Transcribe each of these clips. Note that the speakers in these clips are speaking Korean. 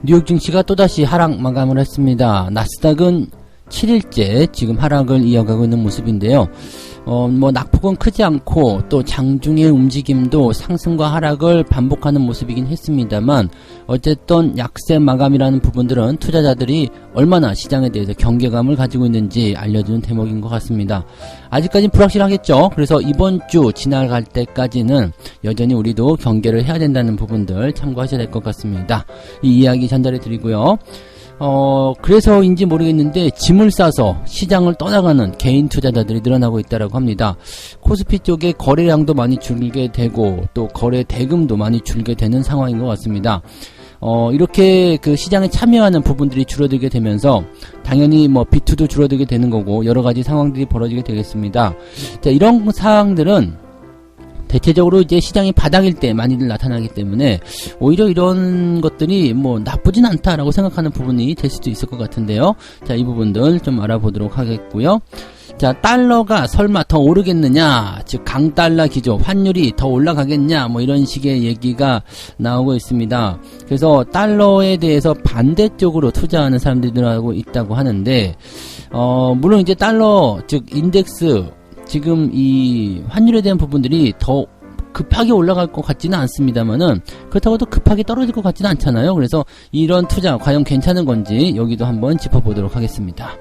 뉴욕 증시가 또다시 하락 마감을 했습니다. 나스닥은 7일째 지금 하락을 이어가고 있는 모습인데요. 낙폭은 크지 않고 또 장중의 움직임도 상승과 하락을 반복하는 모습이긴 했습니다만 어쨌든 약세 마감이라는 부분들은 투자자들이 얼마나 시장에 대해서 경계감을 가지고 있는지 알려주는 대목인 것 같습니다. 아직까지는 불확실하겠죠. 그래서 이번 주 지나갈 때까지는 여전히 우리도 경계를 해야 된다는 부분들 참고하셔야 될 것 같습니다. 이 이야기 전달해 드리고요. 그래서인지 모르겠는데 짐을 싸서 시장을 떠나가는 개인 투자자들이 늘어나고 있다고 합니다. 코스피 쪽에 거래량도 많이 줄게 되고 또 거래 대금도 많이 줄게 되는 상황인 것 같습니다. 이렇게 그 시장에 참여하는 부분들이 줄어들게 되면서 당연히 비투도 줄어들게 되는 거고 여러 가지 상황들이 벌어지게 되겠습니다. 자, 이런 상황들은 대체적으로 이제 시장이 바닥일 때 많이들 나타나기 때문에 오히려 이런 것들이 나쁘진 않다라고 생각하는 부분이 될 수도 있을 것 같은데요. 자, 이 부분들 좀 알아보도록 하겠고요. 자, 달러가 설마 더 오르겠느냐, 즉 강달러 기조 환율이 더 올라가겠냐, 이런 식의 얘기가 나오고 있습니다. 그래서 달러에 대해서 반대쪽으로 투자하는 사람들이 늘어나고 있다고 하는데 물론 이제 달러 즉 인덱스 지금 이 환율에 대한 부분들이 더 급하게 올라갈 것 같지는 않습니다만은 그렇다고 또 급하게 떨어질 것 같지는 않잖아요. 그래서 이런 투자 과연 괜찮은 건지 여기도 한번 짚어보도록 하겠습니다.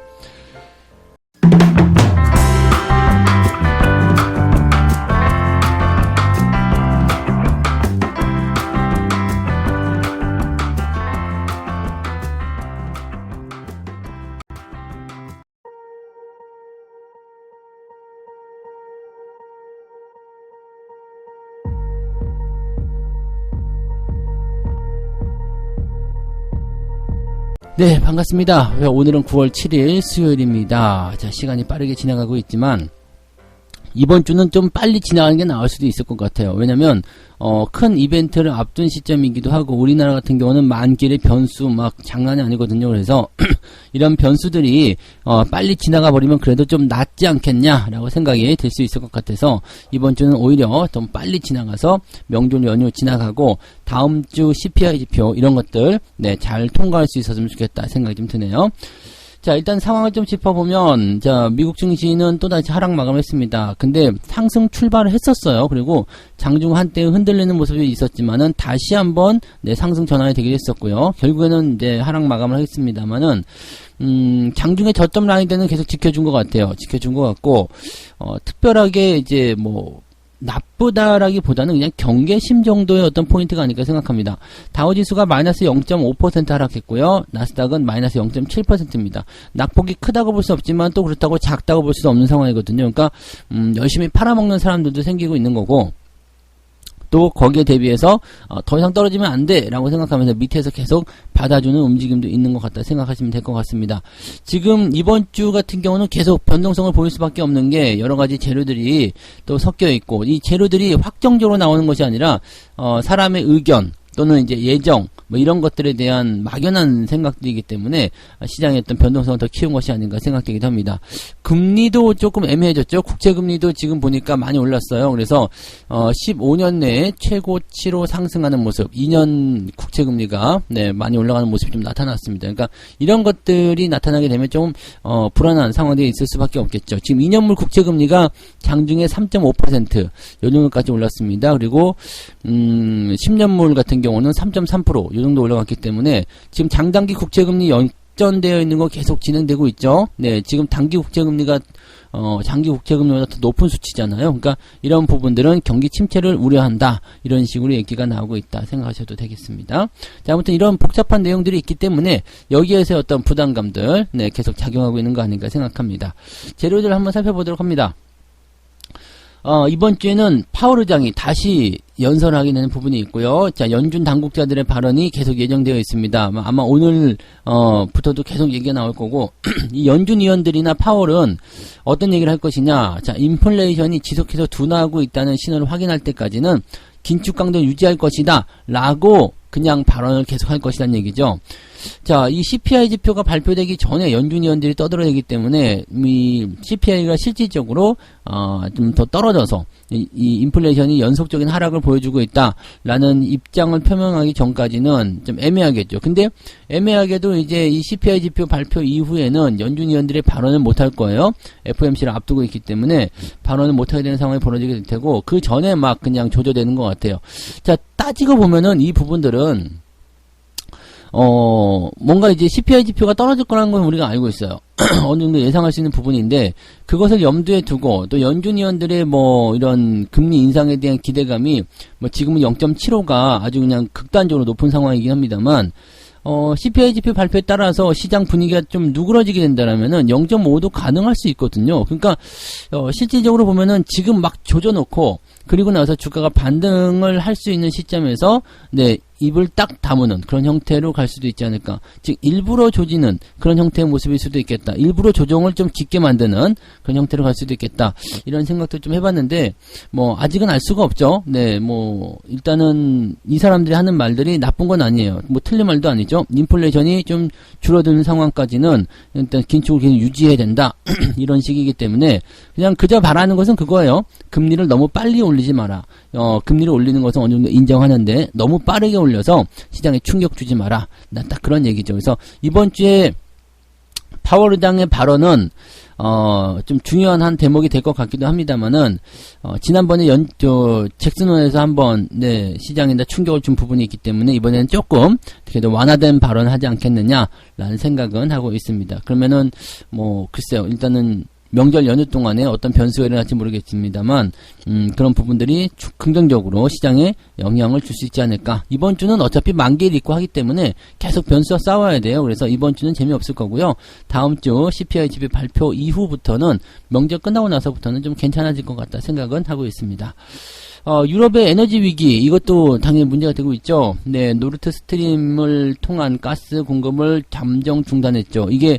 네, 반갑습니다. 오늘은 9월 7일 수요일입니다. 자, 시간이 빠르게 지나가고 있지만 이번 주는 좀 빨리 지나가는 게 나을 수도 있을 것 같아요. 왜냐면 큰 이벤트를 앞둔 시점이기도 하고 우리나라 같은 경우는 만길의 변수 장난이 아니거든요. 그래서 이런 변수들이 빨리 지나가 버리면 그래도 좀 낫지 않겠냐라고 생각이 들 수 있을 것 같아서 이번 주는 오히려 좀 빨리 지나가서 명절 연휴 지나가고 다음 주 CPI 지표 이런 것들 잘 통과할 수 있었으면 좋겠다 생각이 좀 드네요. 자, 일단 상황을 좀 짚어보면, 자, 미국 증시는 또다시 하락 마감했습니다. 근데 상승 출발을 했었어요. 그리고 장중 한때 흔들리는 모습이 있었지만은 다시 한번 상승 전환이 되기도 했었고요. 결국에는 이제 하락 마감을 하겠습니다만은, 장중에 저점 라인대는 계속 지켜준 것 같아요. 지켜준 것 같고, 특별하게 이제 나쁘다라기보다는 그냥 경계심 정도의 어떤 포인트가 아닐까 생각합니다. 다우지수가 마이너스 0.5% 하락했고요. 나스닥은 마이너스 0.7%입니다. 낙폭이 크다고 볼 수 없지만 또 그렇다고 작다고 볼 수도 없는 상황이거든요. 그러니까 열심히 팔아먹는 사람들도 생기고 있는 거고 또 거기에 대비해서 더 이상 떨어지면 안 돼 라고 생각하면서 밑에서 계속 받아주는 움직임도 있는 것 같다 생각하시면 될 것 같습니다. 지금 이번 주 같은 경우는 계속 변동성을 보일 수밖에 없는 게 여러가지 재료들이 또 섞여 있고 이 재료들이 확정적으로 나오는 것이 아니라 사람의 의견 또는 이제 예정 이런 것들에 대한 막연한 생각들이기 때문에 시장의 어떤 변동성을 더 키운 것이 아닌가 생각되기도 합니다. 금리도 조금 애매해졌죠. 국채금리도 지금 보니까 많이 올랐어요. 그래서 15년 내에 최고치로 상승하는 모습, 2년 국채금리가 많이 올라가는 모습이 좀 나타났습니다. 그러니까 이런 것들이 나타나게 되면 좀 불안한 상황들이 있을 수밖에 없겠죠. 지금 2년물 국채금리가 장중에 3.5% 요 정도까지 올랐습니다. 그리고 10년물 같은 경우는 3.3% 요 정도 올라갔기 때문에 지금 장단기 국채금리 역전되어 있는 거 계속 진행되고 있죠. 네, 지금 단기 국채금리가 장기 국채금리보다 더 높은 수치잖아요. 그러니까 이런 부분들은 경기 침체를 우려한다. 이런 식으로 얘기가 나오고 있다 생각하셔도 되겠습니다. 자, 아무튼 이런 복잡한 내용들이 있기 때문에 여기에서 어떤 부담감들 계속 작용하고 있는 거 아닌가 생각합니다. 재료들을 한번 살펴보도록 합니다. 이번 주에는 파월 의장이 다시 연설하게 되는 부분이 있고요. 자, 연준 당국자들의 발언이 계속 예정되어 있습니다. 아마 오늘 부터도 계속 얘기가 나올 거고 이 연준 위원들이나 파월은 어떤 얘기를 할 것이냐. 자, 인플레이션이 지속해서 둔화하고 있다는 신호를 확인할 때까지는 긴축 강도를 유지할 것이다 라고 그냥 발언을 계속할 것이라는 얘기죠. 자, 이 CPI 지표가 발표되기 전에 연준 위원들이 떠들어대기 때문에 이 CPI가 실질적으로 좀 더 떨어져서 이 인플레이션이 연속적인 하락을 보여주고 있다라는 입장을 표명하기 전까지는 좀 애매하겠죠. 근데 애매하게도 이제 이 CPI 지표 발표 이후에는 연준 위원들의 발언을 못할 거예요. FOMC를 앞두고 있기 때문에 발언을 못하게 되는 상황이 벌어지게 될 테고, 그 전에 막 그냥 조져되는 것 같아요. 자, 따지고 보면은 이 부분들은 뭔가 이제 CPI 지표가 떨어질 거라는 건 우리가 알고 있어요. 어느 정도 예상할 수 있는 부분인데, 그것을 염두에 두고, 또 연준 위원들의 뭐, 이런 금리 인상에 대한 기대감이, 뭐, 지금은 0.75가 아주 그냥 극단적으로 높은 상황이긴 합니다만, CPI 지표 발표에 따라서 시장 분위기가 좀 누그러지게 된다라면은 0.5도 가능할 수 있거든요. 그러니까, 실질적으로 보면은 지금 막 조져놓고, 그리고 나서 주가가 반등을 할 수 있는 시점에서, 네, 입을 딱 다무는 그런 형태로 갈 수도 있지 않을까. 즉, 일부러 조지는 그런 형태의 모습일 수도 있겠다. 일부러 조정을 좀 깊게 만드는 그런 형태로 갈 수도 있겠다. 이런 생각도 좀 해봤는데, 뭐, 아직은 알 수가 없죠. 네, 뭐, 일단은 이 사람들이 하는 말들이 나쁜 건 아니에요. 뭐, 틀린 말도 아니죠. 인플레이션이 좀 줄어드는 상황까지는 일단 긴축을 계속 유지해야 된다. 이런 식이기 때문에, 그냥 그저 바라는 것은 그거예요. 금리를 너무 빨리 올리지 마라. 금리를 올리는 것은 어느 정도 인정하는데, 너무 빠르게 올려서 시장에 충격 주지 마라. 난 딱 그런 얘기죠. 그래서 이번 주에 파월 의장의 발언은 좀 중요한 한 대목이 될 것 같기도 합니다만은 지난번에 잭슨홀에서 한번 네, 시장에다 충격을 준 부분이 있기 때문에 이번에는 조금 그래도 완화된 발언을 하지 않겠느냐라는 생각은 하고 있습니다. 그러면은 뭐 글쎄요. 일단은 명절 연휴 동안에 어떤 변수가 일어날지 모르겠습니다만 그런 부분들이 긍정적으로 시장에 영향을 줄 수 있지 않을까. 이번 주는 어차피 만기를 있고 하기 때문에 계속 변수와 싸워야 돼요. 그래서 이번 주는 재미없을 거고요. 다음 주 CPI 지표 발표 이후부터는 명절 끝나고 나서부터는 좀 괜찮아질 것 같다 생각은 하고 있습니다. 유럽의 에너지 위기, 이것도 당연히 문제가 되고 있죠. 네, 노르트 스트림을 통한 가스 공급을 잠정 중단했죠. 이게,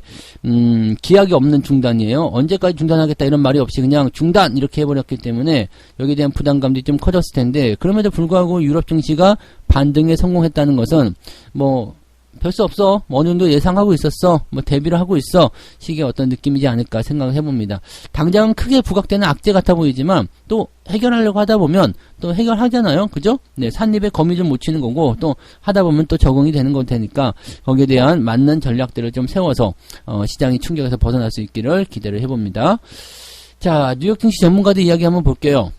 기약이 없는 중단이에요. 언제까지 중단하겠다 이런 말이 없이 그냥 중단! 이렇게 해버렸기 때문에 여기에 대한 부담감도 좀 커졌을 텐데, 그럼에도 불구하고 유럽 증시가 반등에 성공했다는 것은, 뭐, 별 수 없어. 어느 정도 예상하고 있었어. 뭐 대비를 하고 있어. 식의 어떤 느낌이지 않을까 생각을 해봅니다. 당장은 크게 부각되는 악재 같아 보이지만 또 해결하려고 하다 보면 또 해결하잖아요. 그죠? 네, 산입에 거미 좀 묻히는 거고 또 하다 보면 또 적응이 되는 걸 테니까 거기에 대한 맞는 전략들을 좀 세워서 시장이 충격에서 벗어날 수 있기를 기대를 해봅니다. 자, 뉴욕 증시 전문가들 이야기 한번 볼게요.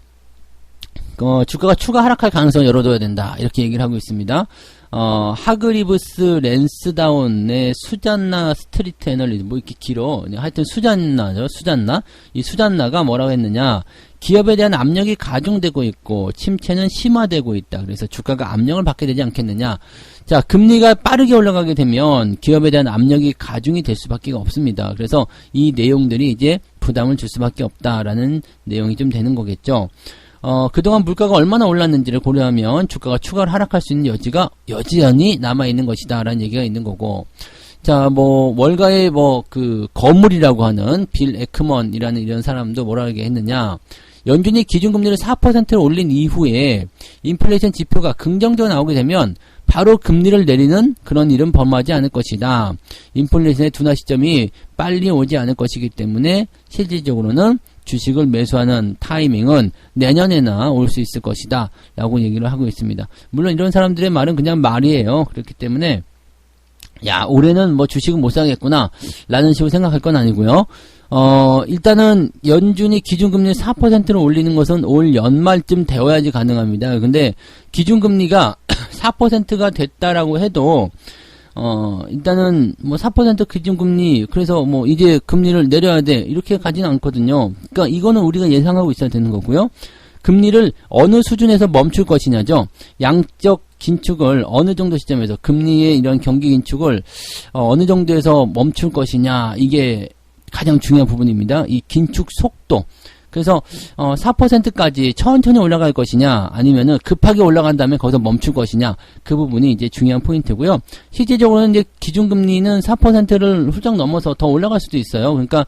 주가가 추가 하락할 가능성을 열어둬야 된다. 이렇게 얘기를 하고 있습니다. 하그리브스 랜스다운의 수잔나 스트리트 애널리스트, 뭐 이렇게 길어. 하여튼 수잔나죠. 수잔나. 이 수잔나가 뭐라고 했느냐. 기업에 대한 압력이 가중되고 있고, 침체는 심화되고 있다. 그래서 주가가 압력을 받게 되지 않겠느냐. 자, 금리가 빠르게 올라가게 되면 기업에 대한 압력이 가중이 될 수밖에 없습니다. 그래서 이 내용들이 이제 부담을 줄 수밖에 없다라는 내용이 좀 되는 거겠죠. 그동안 물가가 얼마나 올랐는지를 고려하면 주가가 추가로 하락할 수 있는 여지가 여전히 남아있는 것이다 라는 얘기가 있는 거고, 자, 뭐 월가의 거물이라고 하는 빌 에크먼이라는 이런 사람도 뭐라고 했느냐. 연준이 기준금리를 4%를 올린 이후에 인플레이션 지표가 긍정적으로 나오게 되면 바로 금리를 내리는 그런 일은 범하지 않을 것이다. 인플레이션의 둔화 시점이 빨리 오지 않을 것이기 때문에 실질적으로는 주식을 매수하는 타이밍은 내년에나 올 수 있을 것이다 라고 얘기를 하고 있습니다. 물론 이런 사람들의 말은 그냥 말이에요. 그렇기 때문에 야, 올해는 뭐 주식은 못 사겠구나 라는 식으로 생각할 건 아니고요. 일단은 연준이 기준금리 4%를 올리는 것은 올 연말쯤 되어야지 가능합니다. 근데 기준금리가 4%가 됐다라고 해도 일단은 뭐 4% 기준금리, 그래서 뭐 이제 금리를 내려야 돼 이렇게 가지는 않거든요. 그러니까 이거는 우리가 예상하고 있어야 되는 거고요. 금리를 어느 수준에서 멈출 것이냐죠. 양적 긴축을 어느 정도 시점에서, 금리의 이런 경기 긴축을 어느 정도에서 멈출 것이냐, 이게 가장 중요한 부분입니다. 이 긴축 속도. 그래서 4%까지 천천히 올라갈 것이냐, 아니면은 급하게 올라간 다음에 거기서 멈출 것이냐, 그 부분이 이제 중요한 포인트고요. 실제적으로는 이제 기준금리는 4%를 훌쩍 넘어서 더 올라갈 수도 있어요. 그러니까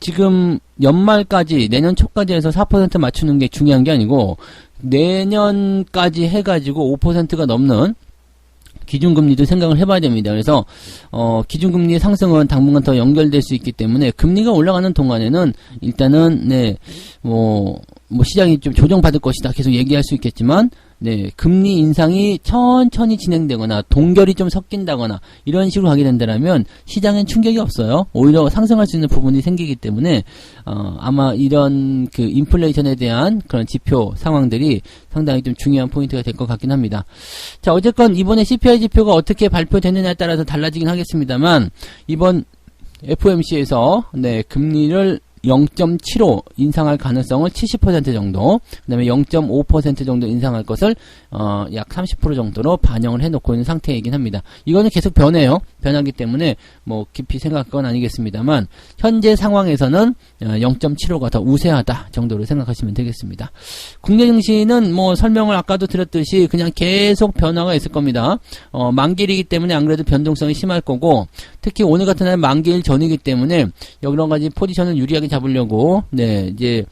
지금 연말까지, 내년 초까지 해서 4% 맞추는 게 중요한 게 아니고 내년까지 해가지고 5%가 넘는 기준금리도 생각을 해봐야 됩니다. 그래서 기준금리의 상승은 당분간 더 연결될 수 있기 때문에 금리가 올라가는 동안에는 일단은 뭐 시장이 좀 조정받을 것이다 계속 얘기할 수 있겠지만 금리 인상이 천천히 진행되거나 동결이 좀 섞인다거나 이런 식으로 가게 된다면 시장엔 충격이 없어요. 오히려 상승할 수 있는 부분이 생기기 때문에 아마 이런 그 인플레이션에 대한 그런 지표 상황들이 상당히 좀 중요한 포인트가 될 것 같긴 합니다. 자, 어쨌건 이번에 CPI 지표가 어떻게 발표되느냐에 따라서 달라지긴 하겠습니다만 이번 FOMC에서 금리를 0.75 인상할 가능성을 70% 정도, 그 다음에 0.5% 정도 인상할 것을 약 30% 정도로 반영을 해놓고 있는 상태이긴 합니다. 이거는 계속 변해요. 변하기 때문에 뭐 깊이 생각할 건 아니겠습니다만 현재 상황에서는 0.75가 더 우세하다 정도로 생각하시면 되겠습니다. 국내 증시는 뭐 설명을 아까도 드렸듯이 그냥 계속 변화가 있을 겁니다. 만기일이기 때문에 안 그래도 변동성이 심할 거고, 특히 오늘 같은 날 만기일 전이기 때문에 여러 가지 포지션을 유리하게 잡으려고 이제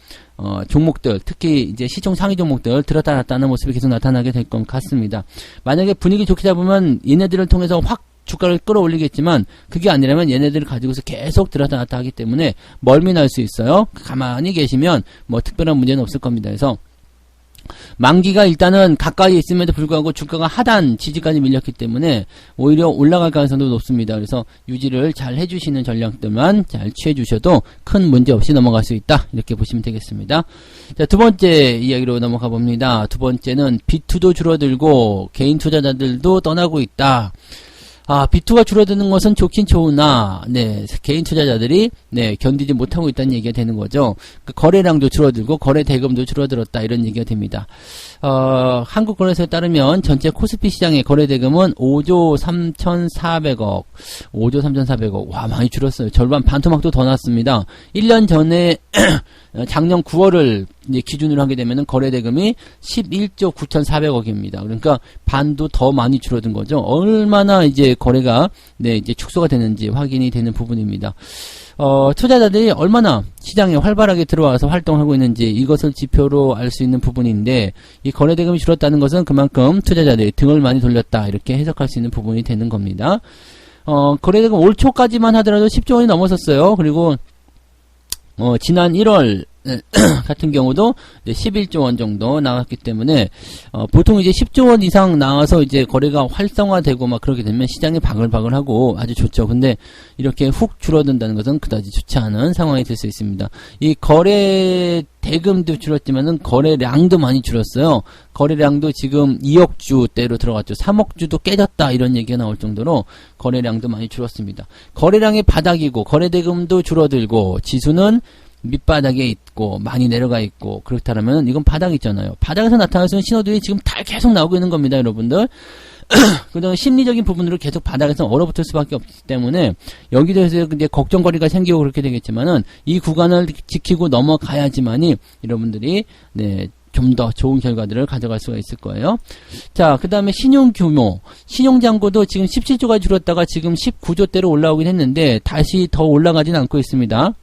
종목들, 특히 이제 시총 상위 종목들 들었다 놨다 하는 모습이 계속 나타나게 될 것 같습니다. 만약에 분위기 좋게 잡으면 얘네들을 통해서 확 주가를 끌어올리겠지만 그게 아니라면 얘네들을 가지고서 계속 들었다 놨다 하기 때문에 멀미 날 수 있어요. 가만히 계시면 뭐 특별한 문제는 없을 겁니다. 그래서 만기가 일단은 가까이 있음에도 불구하고 주가가 하단 지지까지 밀렸기 때문에 오히려 올라갈 가능성도 높습니다. 그래서 유지를 잘 해주시는 전략들만 잘 취해주셔도 큰 문제 없이 넘어갈 수 있다, 이렇게 보시면 되겠습니다. 자, 두 번째 이야기로 넘어가 봅니다. 두 번째는 B2도 줄어들고 개인 투자자들도 떠나고 있다. B2가 줄어드는 것은 좋긴 좋으나, 개인 투자자들이, 견디지 못하고 있다는 얘기가 되는 거죠. 그 거래량도 줄어들고, 거래 대금도 줄어들었다, 이런 얘기가 됩니다. 한국거래소에 따르면 전체 코스피 시장의 거래 대금은 5조 3,400억, 5조 3,400억, 와, 많이 줄었어요. 절반 반토막도 더 났습니다. 1년 전에, 작년 9월을 이제 기준으로 하게 되면은 거래 대금이 11조 9,400억입니다. 그러니까 반도 더 많이 줄어든 거죠. 얼마나 이제 거래가 이제 축소가 되는지 확인이 되는 부분입니다. 투자자들이 얼마나 시장에 활발하게 들어와서 활동하고 있는지 이것을 지표로 알 수 있는 부분인데, 이 거래 대금이 줄었다는 것은 그만큼 투자자들이 등을 많이 돌렸다, 이렇게 해석할 수 있는 부분이 되는 겁니다. 거래 대금 올 초까지만 하더라도 10조 원이 넘었었어요. 그리고 지난 1월 같은 경우도 이제 11조 원 정도 나왔기 때문에 보통 이제 10조 원 이상 나와서 이제 거래가 활성화되고 막 그렇게 되면 시장이 바글바글하고 아주 좋죠. 근데 이렇게 훅 줄어든다는 것은 그다지 좋지 않은 상황이 될 수 있습니다. 이 거래 대금도 줄었지만은 거래량도 많이 줄었어요. 거래량도 지금 2억 주대로 들어갔죠. 3억 주도 깨졌다, 이런 얘기가 나올 정도로 거래량도 많이 줄었습니다. 거래량이 바닥이고 거래 대금도 줄어들고 지수는 밑바닥에 있고 많이 내려가 있고 그렇다면 이건 바닥 있잖아요. 바닥에서 나타날 수 있는 신호들이 지금 다 계속 나오고 있는 겁니다, 여러분들. 그다음 심리적인 부분으로 계속 바닥에서 얼어붙을 수밖에 없기 때문에 여기에 대해서 이제 걱정거리가 생기고 그렇게 되겠지만은 이 구간을 지키고 넘어가야지만이 여러분들이 좀 더 좋은 결과들을 가져갈 수가 있을 거예요. 자, 그 다음에 신용 규모. 신용잔고도 지금 17조가 줄었다가 지금 19조대로 올라오긴 했는데 다시 더 올라가진 않고 있습니다.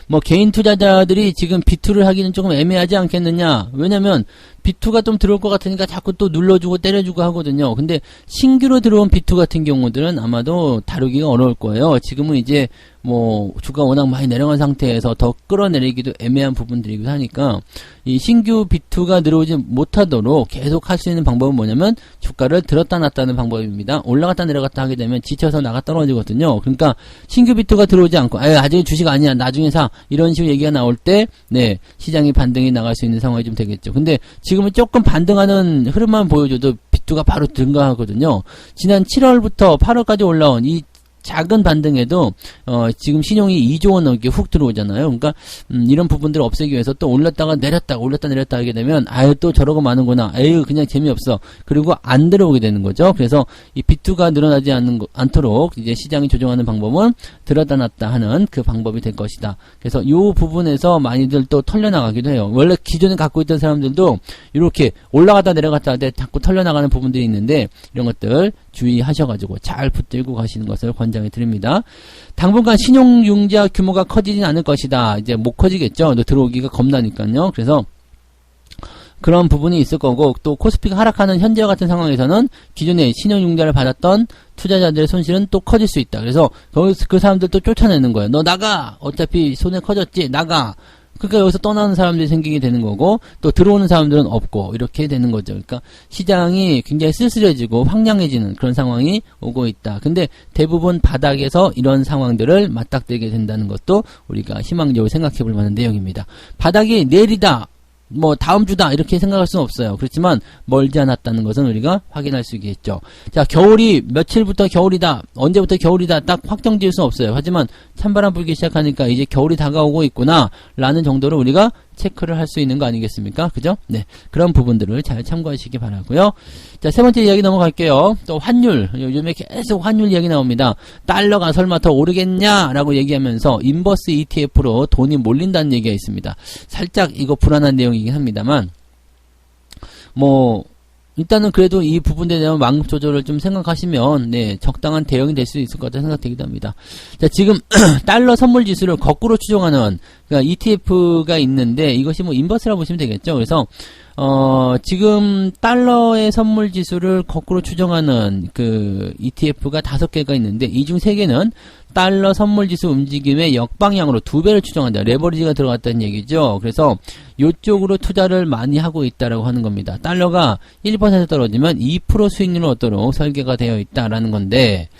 뭐 개인 투자자들이 지금 B2를 하기는 조금 애매하지 않겠느냐. 왜냐면 B2가 좀 들어올 것 같으니까 자꾸 또 눌러주고 때려주고 하거든요. 근데 신규로 들어온 B2 같은 경우들은 아마도 다루기가 어려울 거예요. 지금은 이제 뭐 주가 워낙 많이 내려간 상태에서 더 끌어내리기도 애매한 부분들이기도 하니까 이 신규 B2가 들어오지 못하도록 계속 할 수 있는 방법은 뭐냐면 주가를 들었다 놨다는 방법입니다. 올라갔다 내려갔다 하게 되면 지쳐서 나가 떨어지거든요. 그러니까 신규 B2가 들어오지 않고 아직 주식 아니야, 나중에 사, 이런 식으로 얘기가 나올 때 시장이 반등이 나갈 수 있는 상황이 좀 되겠죠. 근데 지금은 조금 반등하는 흐름만 보여줘도 B2가 바로 증가하거든요. 지난 7월부터 8월까지 올라온 이 작은 반등에도 지금 신용이 2조 원 넘게 훅 들어오잖아요. 그러니까 이런 부분들을 없애기 위해서 또 올렸다가 내렸다 올렸다 내렸다 하게 되면 아유 또 저러고 마는구나, 에휴 그냥 재미없어, 그리고 안 들어오게 되는 거죠. 그래서 이 B2가 늘어나지 않도록 이제 시장이 조정하는 방법은 들었다 놨다 하는 그 방법이 될 것이다. 그래서 이 부분에서 많이들 또 털려나가기도 해요. 원래 기존에 갖고 있던 사람들도 이렇게 올라갔다 내려갔다 할 때 자꾸 털려나가는 부분들이 있는데 이런 것들 주의하셔가지고 잘 붙들고 가시는 것을 권장해 드립니다. 당분간 신용융자 규모가 커지진 않을 것이다. 이제 못 커지겠죠. 들어오기가 겁나니까요. 그래서 그런 부분이 있을 거고, 또 코스피가 하락하는 현재와 같은 상황에서는 기존에 신용융자를 받았던 투자자들의 손실은 또 커질 수 있다. 그래서 그 사람들 또 쫓아내는 거예요. 너 나가! 어차피 손해 커졌지? 나가! 그러니까 여기서 떠나는 사람들이 생기게 되는 거고, 또 들어오는 사람들은 없고, 이렇게 되는 거죠. 그러니까 시장이 굉장히 쓸쓸해지고 황량해지는 그런 상황이 오고 있다. 근데 대부분 바닥에서 이런 상황들을 맞닥뜨리게 된다는 것도 우리가 희망적으로 생각해 볼 만한 내용입니다. 바닥이 내일이다, 뭐 다음 주다 이렇게 생각할 수는 없어요. 그렇지만 멀지 않았다는 것은 우리가 확인할 수 있겠죠. 자, 겨울이 며칠부터 겨울이다, 언제부터 겨울이다 딱 확정 지을 수는 없어요. 하지만 찬바람 불기 시작하니까 이제 겨울이 다가오고 있구나 라는 정도로 우리가 체크를 할 수 있는 거 아니겠습니까? 그죠? 네, 그런 부분들을 잘 참고하시기 바라고요. 자, 세 번째 이야기 넘어갈게요. 또 환율, 요즘에 계속 환율 이야기 나옵니다. 달러가 설마 더 오르겠냐라고 얘기하면서 인버스 ETF로 돈이 몰린다는 얘기가 있습니다. 살짝 이거 불안한 내용이긴 합니다만, 뭐 일단은 그래도 이 부분에 대한 완급 조절을 좀 생각하시면 네, 적당한 대응이 될 수 있을 것 같다 생각되기도 합니다. 자, 지금 달러 선물 지수를 거꾸로 추종하는 그러니까 ETF가 있는데 이것이 뭐 인버스라고 보시면 되겠죠. 그래서 지금 달러의 선물 지수를 거꾸로 추정하는 그 ETF가 5개가 있는데 이 중 3개는 달러 선물 지수 움직임의 역방향으로 2배를 추정한다. 레버리지가 들어갔다는 얘기죠. 그래서 이쪽으로 투자를 많이 하고 있다라고 하는 겁니다. 달러가 1% 떨어지면 2% 수익률을 얻도록 설계가 되어 있다라는 건데,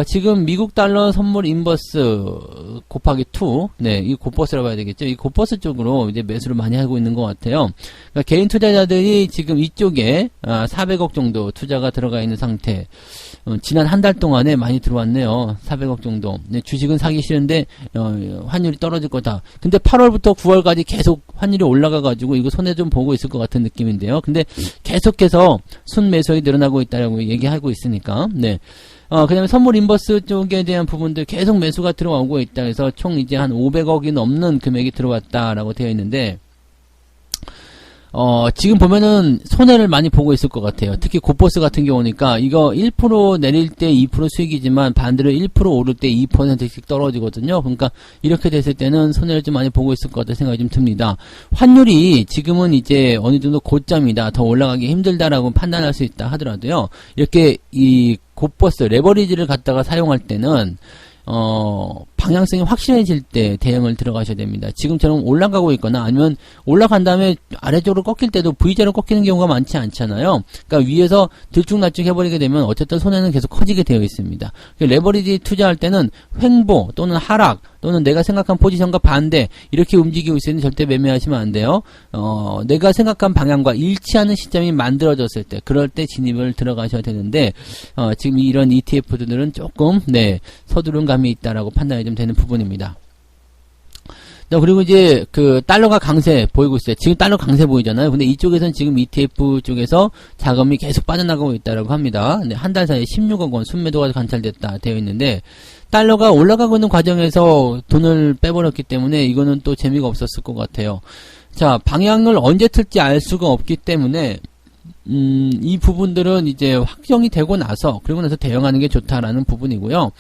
지금 미국 달러 선물 인버스 곱하기 2, 네, 이 고버스라고 봐야 되겠죠. 이 고버스 쪽으로 이제 매수를 많이 하고 있는 것 같아요. 그러니까 개인 투자자들이 지금 이쪽에 400억 정도 투자가 들어가 있는 상태. 지난 한 달 동안에 많이 들어왔네요. 400억 정도. 네, 주식은 사기 싫은데 환율이 떨어질 거다. 근데 8월부터 9월까지 계속 환율이 올라가가지고 이거 손해 좀 보고 있을 것 같은 느낌인데요. 근데 계속해서 순매수액이 늘어나고 있다라고 얘기하고 있으니까, 네. 그 다음에 선물 인버스 쪽에 대한 부분들 계속 매수가 들어오고 있다. 그래서 총 이제 한 500억이 넘는 금액이 들어왔다라고 되어 있는데, 지금 보면은 손해를 많이 보고 있을 것 같아요. 특히 고버스 같은 경우니까 이거 1% 내릴 때 2% 수익이지만 반대로 1% 오를 때 2%씩 떨어지거든요. 그러니까 이렇게 됐을 때는 손해를 좀 많이 보고 있을 것 같다는 생각이 좀 듭니다. 환율이 지금은 이제 어느 정도 고점이다, 더 올라가기 힘들다라고 판단할 수 있다 하더라도요. 이렇게 이 고버스 레버리지를 갖다가 사용할 때는 방향성이 확실해질 때 대응을 들어가셔야 됩니다. 지금처럼 올라가고 있거나 아니면 올라간 다음에 아래쪽으로 꺾일 때도 V자로 꺾이는 경우가 많지 않잖아요. 그러니까 위에서 들쭉날쭉 해버리게 되면 어쨌든 손해는 계속 커지게 되어 있습니다. 레버리지 투자할 때는 횡보 또는 하락 또는 내가 생각한 포지션과 반대 이렇게 움직이고 있으니 절대 매매하시면 안 돼요. 내가 생각한 방향과 일치하는 시점이 만들어졌을 때 그럴 때 진입을 들어가셔야 되는데 지금 이런 ETF들은 조금 네, 서두른 감이 있다라고 판단이 좀 되는 부분입니다. 그리고 이제 그 달러가 강세 보이고 있어요. 지금 달러 강세 보이잖아요. 근데 이쪽에서는 지금 ETF 쪽에서 자금이 계속 빠져나가고 있다라고 합니다. 네, 한 달 사이에 16억 원 순매도가 관찰됐다 되어 있는데 달러가 올라가고 있는 과정에서 돈을 빼버렸기 때문에 이거는 또 재미가 없었을 것 같아요. 자, 방향을 언제 틀지 알 수가 없기 때문에 이 부분들은 이제 확정이 되고 나서 그리고 나서 대응하는 게 좋다라는 부분이고요.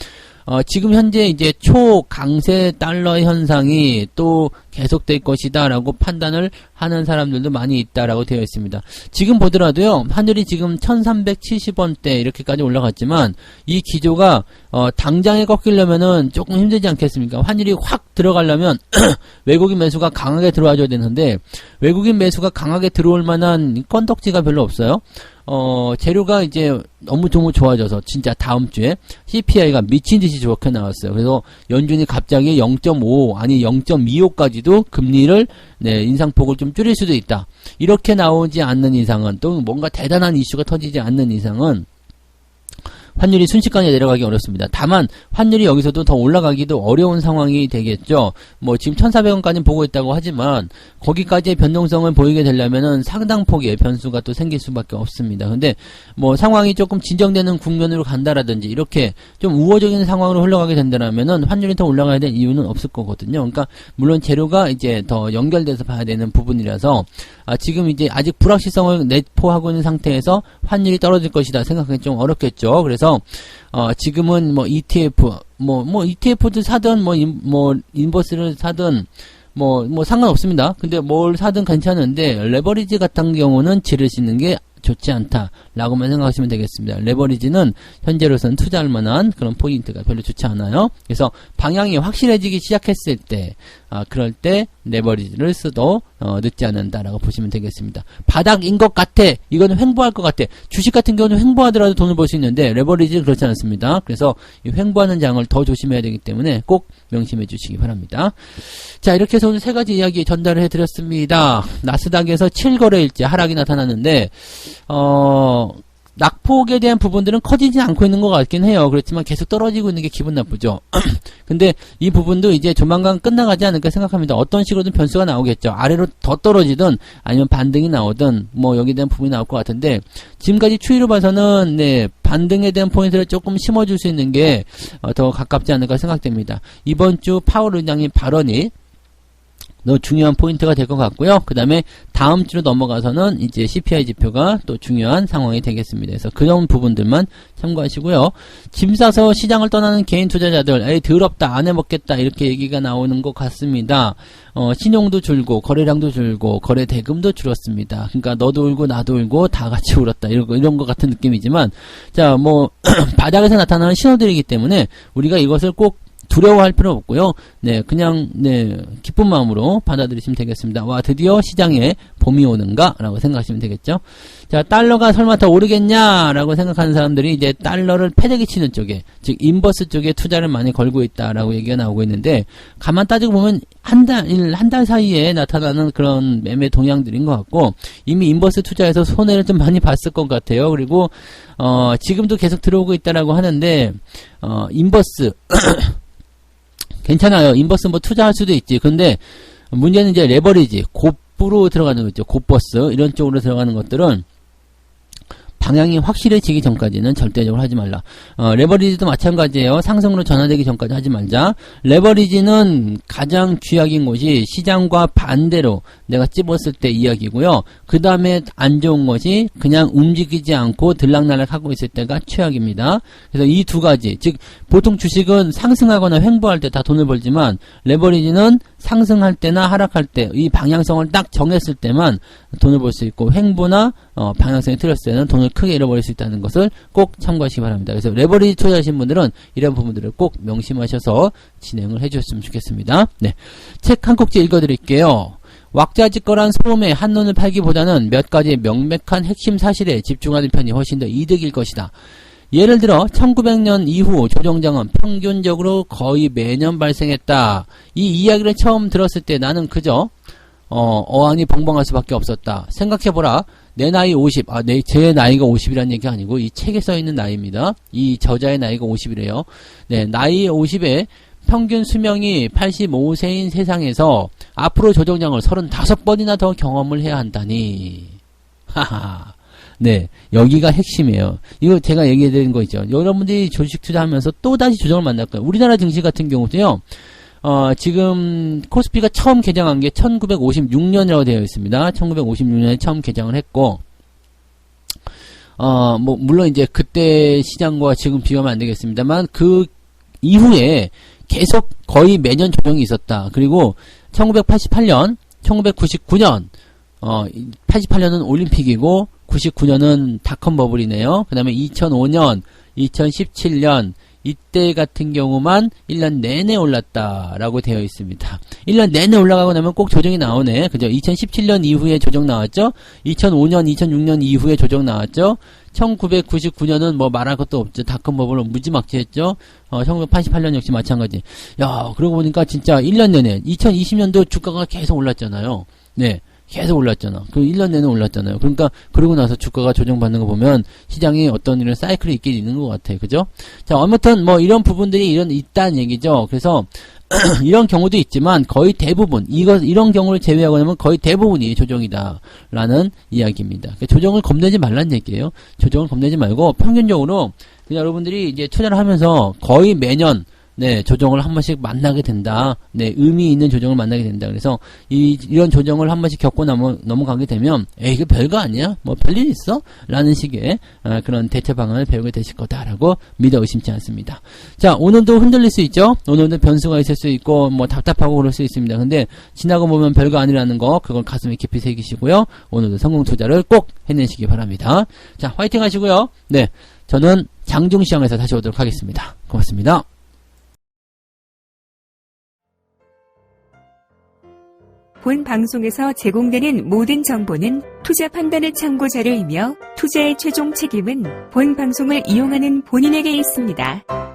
지금 현재 이제 초강세 달러 현상이 또 계속될 것이다 라고 판단을 하는 사람들도 많이 있다라고 되어 있습니다. 지금 보더라도요, 환율이 지금 1370원대 이렇게까지 올라갔지만 이 기조가 당장에 꺾이려면은 조금 힘들지 않겠습니까? 환율이 확 들어가려면 외국인 매수가 강하게 들어와줘야 되는데 외국인 매수가 강하게 들어올 만한 건덕지가 별로 없어요. 재료가 이제 너무 좋아져서 진짜 다음 주에 CPI가 미친 듯이 좋게 나왔어요. 그래서 연준이 갑자기 0.5 아니 0.25까지도 금리를 네, 인상폭을 좀 줄일 수도 있다. 이렇게 나오지 않는 이상은 또 뭔가 대단한 이슈가 터지지 않는 이상은 환율이 순식간에 내려가기 어렵습니다. 다만 환율이 여기서도 더 올라가기도 어려운 상황이 되겠죠. 뭐 지금 1,400원까지 보고 있다고 하지만 거기까지의 변동성을 보이게 되려면은 상당폭의 변수가 또 생길 수밖에 없습니다. 근데 뭐 상황이 조금 진정되는 국면으로 간다라든지 이렇게 좀 우호적인 상황으로 흘러가게 된다면은 환율이 더 올라가야 될 이유는 없을 거거든요. 그러니까 물론 재료가 이제 더 연결돼서 봐야 되는 부분이라서 지금 이제 아직 불확실성을 내포하고 있는 상태에서 환율이 떨어질 것이다 생각하기 좀 어렵겠죠. 그래서 지금은 뭐 ETF, ETF를 사든 인버스를 사든 뭐 상관없습니다. 근데 뭘 사든 괜찮은데 레버리지 같은 경우는 지르시는 게 좋지 않다라고만 생각하시면 되겠습니다. 레버리지는 현재로서는 투자할 만한 그런 포인트가 별로 좋지 않아요. 그래서 방향이 확실해지기 시작했을 때, 그럴 때 레버리지를 써도 늦지 않는다라고 보시면 되겠습니다. 바닥인 것 같아. 이거는 횡보할 것 같아. 주식 같은 경우는 횡보하더라도 돈을 벌 수 있는데 레버리지는 그렇지 않습니다. 그래서 이 횡보하는 장을 더 조심해야 되기 때문에 꼭 명심해 주시기 바랍니다. 자, 이렇게 해서 오늘 세 가지 이야기 전달을 해드렸습니다. 나스닥에서 7거래일째 하락이 나타났는데 낙폭에 대한 부분들은 커지지 않고 있는 것 같긴 해요. 그렇지만 계속 떨어지고 있는 게 기분 나쁘죠. 근데 이 부분도 이제 조만간 끝나가지 않을까 생각합니다. 어떤 식으로든 변수가 나오겠죠. 아래로 더 떨어지든 아니면 반등이 나오든 뭐 여기에 대한 부분이 나올 것 같은데 지금까지 추이로 봐서는 네, 반등에 대한 포인트를 조금 심어줄 수 있는 게 더 가깝지 않을까 생각됩니다. 이번 주 파월 의장의 발언이 너 중요한 포인트가 될 것 같고요. 그 다음에 다음 주로 넘어가서는 이제 CPI 지표가 또 중요한 상황이 되겠습니다. 그래서 그런 부분들만 참고하시고요. 짐 싸서 시장을 떠나는 개인 투자자들, 에이 더럽다, 안 해먹겠다 이렇게 얘기가 나오는 것 같습니다. 신용도 줄고 거래량도 줄고 거래 대금도 줄었습니다. 그러니까 너도 울고 나도 울고 다 같이 울었다 이런 것 같은 느낌이지만 자 뭐 바닥에서 나타나는 신호들이기 때문에 우리가 이것을 꼭 두려워할 필요 없고요. 네, 그냥 네 기쁜 마음으로 받아들이시면 되겠습니다. 와, 드디어 시장에 봄이 오는가라고 생각하시면 되겠죠. 자, 달러가 설마 더 오르겠냐라고 생각하는 사람들이 이제 달러를 패대기 치는 쪽에, 즉 인버스 쪽에 투자를 많이 걸고 있다라고 얘기가 나오고 있는데 가만 따지고 보면 한 달 사이에 나타나는 그런 매매 동향들인 것 같고 이미 인버스 투자에서 손해를 좀 많이 봤을 것 같아요. 그리고 지금도 계속 들어오고 있다라고 하는데 인버스 괜찮아요. 인버스 뭐 투자할 수도 있지. 근데 문제는 이제 레버리지, 곱으로 들어가는 거 있죠. 곱버스 이런 쪽으로 들어가는 것들은 방향이 확실해지기 전까지는 절대적으로 하지 말라. 레버리지도 마찬가지예요. 상승으로 전환되기 전까지 하지 말자. 레버리지는 가장 쥐약인 것이 시장과 반대로 내가 찝었을 때 이야기고요. 그 다음에 안 좋은 것이 그냥 움직이지 않고 들락날락 하고 있을 때가 최악입니다. 그래서 이 두 가지, 즉 보통 주식은 상승하거나 횡보할 때 다 돈을 벌지만 레버리지는 상승할 때나 하락할 때 이 방향성을 딱 정했을 때만 돈을 벌 수 있고 횡보나 방향성이 틀렸을 때는 돈을 크게 잃어버릴 수 있다는 것을 꼭 참고하시기 바랍니다. 그래서 레버리지 투자하신 분들은 이런 부분들을 꼭 명심하셔서 진행을 해주셨으면 좋겠습니다. 네, 책 한 꼭지 읽어드릴게요. 왁자지껄한 소음에 한눈을 팔기보다는 몇 가지 명백한 핵심 사실에 집중하는 편이 훨씬 더 이득일 것이다. 예를 들어 1900년 이후 조정장은 평균적으로 거의 매년 발생했다. 이 이야기를 처음 들었을 때 나는 그저 어안이 벙벙할 수밖에 없었다. 생각해보라. 내 나이 50, 제 나이가 50이라는 얘기가 아니고 이 책에 써있는 나이입니다. 이 저자의 나이가 50이래요. 네, 나이 50에 평균 수명이 85세인 세상에서 앞으로 조정장을 35번이나 더 경험을 해야 한다니. 하하. 네, 여기가 핵심이에요. 이거 제가 얘기해드린 거 있죠. 여러분들이 주식 투자하면서 또다시 조정을 만날 거예요. 우리나라 증시 같은 경우도요. 지금 코스피가 처음 개장한 게 1956년이라고 되어 있습니다. 1956년에 처음 개장을 했고 뭐 물론 이제 그때 시장과 지금 비교하면 안 되겠습니다만 그 이후에 계속 거의 매년 조정이 있었다. 그리고 1988년, 1999년 88년은 올림픽이고 99년은 닷컴 버블이네요. 그 다음에 2005년, 2017년 이때 같은 경우만 1년 내내 올랐다라고 되어 있습니다. 1년 내내 올라가고 나면 꼭 조정이 나오네. 그죠? 2017년 이후에 조정 나왔죠? 2005년, 2006년 이후에 조정 나왔죠? 1999년은 뭐 말할 것도 없죠. 닷컴 버블로 무지막지했죠? 1988년 역시 마찬가지. 야, 그러고 보니까 진짜 1년 내내, 2020년도 주가가 계속 올랐잖아요. 네. 계속 올랐잖아. 그 1년 내내 올랐잖아요. 그러니까 그러고 나서 주가가 조정받는 거 보면 시장이 어떤 이런 사이클이 있긴 있는 것 같아요. 그죠? 자, 아무튼 뭐 이런 부분들이 있다는 얘기죠. 그래서 이런 경우도 있지만 거의 대부분 이런 경우를 제외하고 나면 거의 대부분이 조정이다라는 이야기입니다. 그러니까 조정을 겁내지 말란 얘기예요. 조정을 겁내지 말고 평균적으로 그냥 여러분들이 이제 투자를 하면서 거의 매년 네, 조정을 한 번씩 만나게 된다. 네, 의미 있는 조정을 만나게 된다. 그래서 이런 조정을 한 번씩 겪고 넘어가게 되면 에이, 이거 별거 아니야? 뭐 별일 있어? 라는 식의 그런 대처 방안을 배우게 되실 거다라고 믿어 의심치 않습니다. 자, 오늘도 흔들릴 수 있죠? 오늘도 변수가 있을 수 있고 뭐 답답하고 그럴 수 있습니다. 근데 지나고 보면 별거 아니라는 거 그걸 가슴에 깊이 새기시고요. 오늘도 성공 투자를 꼭 해내시기 바랍니다. 자, 화이팅 하시고요. 네, 저는 장중시장에서 다시 오도록 하겠습니다. 고맙습니다. 본 방송에서 제공되는 모든 정보는 투자 판단의 참고 자료이며 투자의 최종 책임은 본 방송을 이용하는 본인에게 있습니다.